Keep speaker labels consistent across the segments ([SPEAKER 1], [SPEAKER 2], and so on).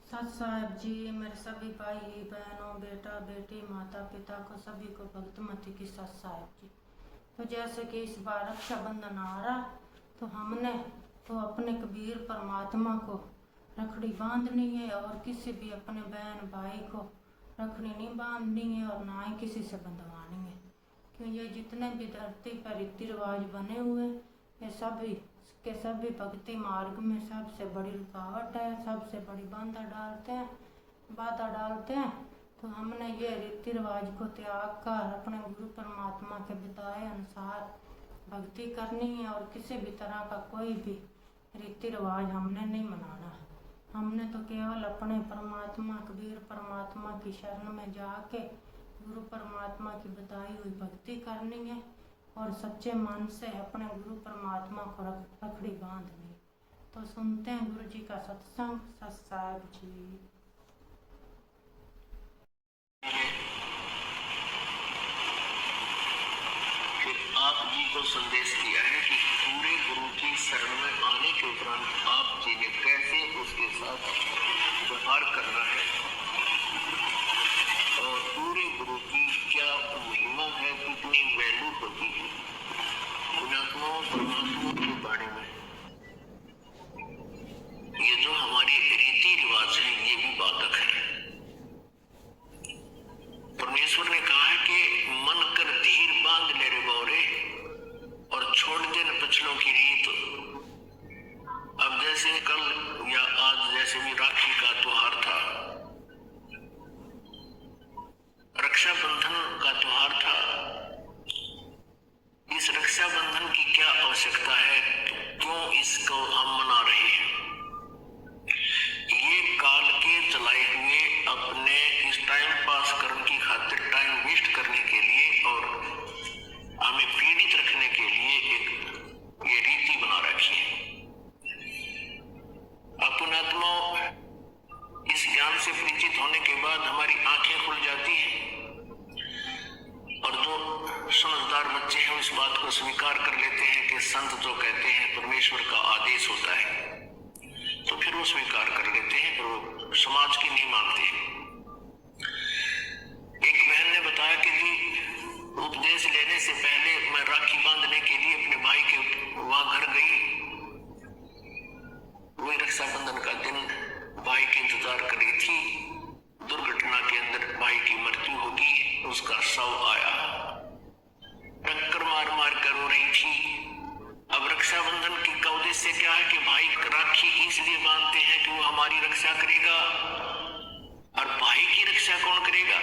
[SPEAKER 1] सत साहब जी, मेरे सभी भाई बहनों, बेटा बेटी, माता पिता को सभी को भक्तमती की सत साहब जी। तो जैसे कि इस बार रक्षाबंधन आ रहा, तो हमने तो अपने कबीर परमात्मा को रखड़ी बांधनी है और किसी भी अपने बहन भाई को रखड़ी नहीं बांधनी है और ना ही किसी से बंधवानी है। क्यों, ये जितने भी धरती पर रीति रिवाज बने हुए ये सभी के सभी भक्ति मार्ग में सबसे बड़ी रुकावट है, सबसे बड़ी बाधा डालते हैं। तो हमने ये रीति रिवाज को त्याग कर अपने गुरु परमात्मा के बताए अनुसार भक्ति करनी है और किसी भी तरह का कोई भी रीति रिवाज हमने नहीं मनाना। हमने तो केवल अपने परमात्मा कबीर परमात्मा की शरण में जाके गुरु परमात्मा की बताई हुई भक्ति करनी है और सच्चे मन से अपने गुरु परमात्मा को रखड़ी बांधनी। तो सुनते हैं गुरु जी का सत्संग। सत साहब जी।
[SPEAKER 2] फिर आप जी को संदेश दिया है कि पूरे गुरु की शरण में आने के उपरांत आप जी ने कैसे उसके साथ व्यवहार करना है और पूरे गुरु की क्या महिमा है, कितनी वैल्यू होती है पुण्यात्माओं परमात्मा के बारे में। ये जो हमारे रीति रिवाज है ये भी बाधक है। परमेश्वर ने कहा है कि मन कर धीर बांध ले रे बौरे और छोड़ दे न पिछलों की रीत। अब जैसे कल या आज जैसे भी राखी का त्योहार था, रक्षाबंधन का त्योहार था, इस रक्षाबंधन की क्या आवश्यकता है, क्यों इसको हम मना रहे हैं? ये काल के चलाए हुए अपने इस टाइम पास करने की खातिर, टाइम वेस्ट करने के लिए और हमें पीड़ित रखने के लिए एक ये रीति बना रखी है। अपन आत्मा इस ज्ञान से परिचित होने के बाद हमारी आंखें खुल जाती हैं और जो समझदार बच्चे हैं इस बात को स्वीकार कर लेते हैं कि संत जो कहते हैं परमेश्वर का आदेश होता है, तो फिर वो स्वीकार कर लेते हैं, पर वो समाज की नहीं मानते। एक बहन ने बताया कि जी उपदेश लेने से पहले मैं राखी बांधने के लिए अपने भाई के वहां घर गई। वही रक्षाबंधन का दिन भाई के इंतजार कर रही थी। दुर्घटना के अंदर भाई की मृत्यु होगी, उसका शव आया, टक्कर मार मार कर रो रही थी। अब रक्षाबंधन का उद्देश्य क्या है कि भाई राखी इसलिए बांधते हैं कि वो हमारी रक्षा करेगा। और भाई की रक्षा कौन करेगा?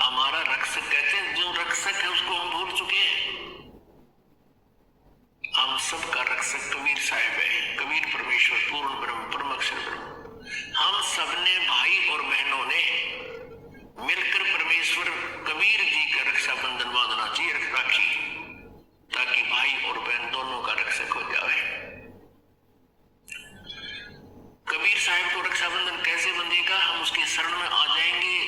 [SPEAKER 2] हमारा रक्षक। कहते हैं जो रक्षक है उसको हम भूल चुके हैं। हम सबका रक्षक कबीर साहब है, कबीर परमेश्वर पूर्ण ब्रह्म परम अक्षर ब्रह्म। हम सबने भाई और बहनों ने मिलकर परमेश्वर कबीर जी का रक्षाबंधन बांधना चाहिए, राखी, ताकि भाई और बहन दोनों का रक्षक हो जाए। कबीर साहब को रक्षाबंधन कैसे बंधेगा? हम उसकी शरण में आ जाएंगे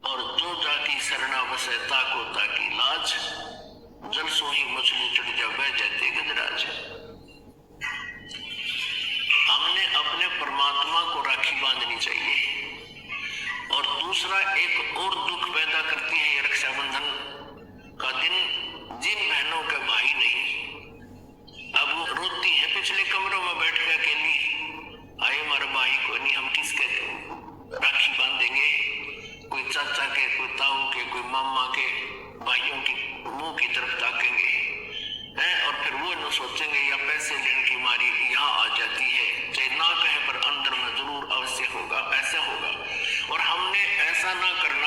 [SPEAKER 2] और जो जाकी शरणा बसे ताको ताकी लाज, जल सो ही मछली चढ़ जा बह जाते गजराज। हमने अपने परमात्मा को राखी बांधनी चाहिए। और दूसरा एक और दुख पैदा करती है ये रक्षाबंधन का दिन, जिन बहनों के भाई नहीं, अब वो रोती है पिछले कमरों में बैठ के अकेली, आए हमारा भाई को नहीं, हम किसके राखी बांधेंगे? कोई चाचा के, कोई ताऊ के, कोई मामा के भाइयों की मुंह की तरफ ताकेंगे हैं और फिर वो न सोचेंगे या पैसे लेने की मारी यहाँ आ जाती है, चाहे ना कहे पर अंदर में जरूर अवश्य होगा, ऐसा होगा। और हमने ऐसा ना करना